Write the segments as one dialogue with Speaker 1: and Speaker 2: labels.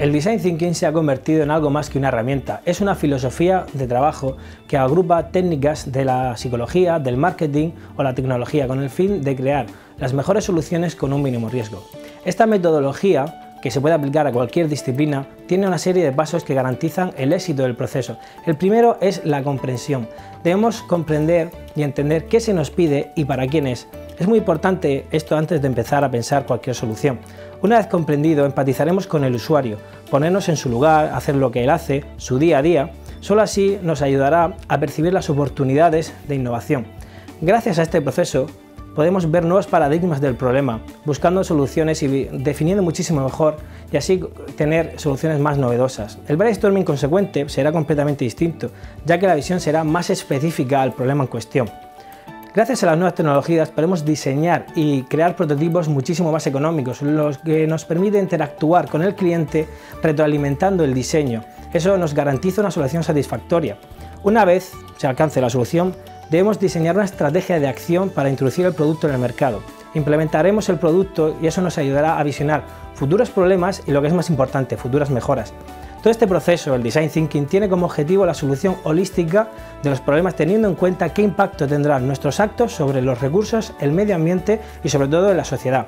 Speaker 1: El Design Thinking se ha convertido en algo más que una herramienta. Es una filosofía de trabajo que agrupa técnicas de la psicología, del marketing o la tecnología con el fin de crear las mejores soluciones con un mínimo riesgo. Esta metodología, que se puede aplicar a cualquier disciplina, tiene una serie de pasos que garantizan el éxito del proceso. El primero es la comprensión. Debemos comprender y entender qué se nos pide y para quién es. Es muy importante esto antes de empezar a pensar cualquier solución. Una vez comprendido, empatizaremos con el usuario, ponernos en su lugar, hacer lo que él hace, su día a día. Solo así nos ayudará a percibir las oportunidades de innovación. Gracias a este proceso, podemos ver nuevos paradigmas del problema, buscando soluciones y definiendo muchísimo mejor y así tener soluciones más novedosas. El brainstorming consecuente será completamente distinto, ya que la visión será más específica al problema en cuestión. Gracias a las nuevas tecnologías podemos diseñar y crear prototipos muchísimo más económicos, los que nos permiten interactuar con el cliente retroalimentando el diseño. Eso nos garantiza una solución satisfactoria. Una vez se alcance la solución, debemos diseñar una estrategia de acción para introducir el producto en el mercado. Implementaremos el producto y eso nos ayudará a visionar futuros problemas y, lo que es más importante, futuras mejoras. Todo este proceso, el Design Thinking, tiene como objetivo la solución holística de los problemas, teniendo en cuenta qué impacto tendrán nuestros actos sobre los recursos, el medio ambiente y sobre todo en la sociedad.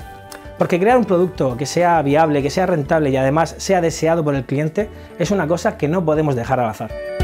Speaker 1: Porque crear un producto que sea viable, que sea rentable y además sea deseado por el cliente es una cosa que no podemos dejar al azar.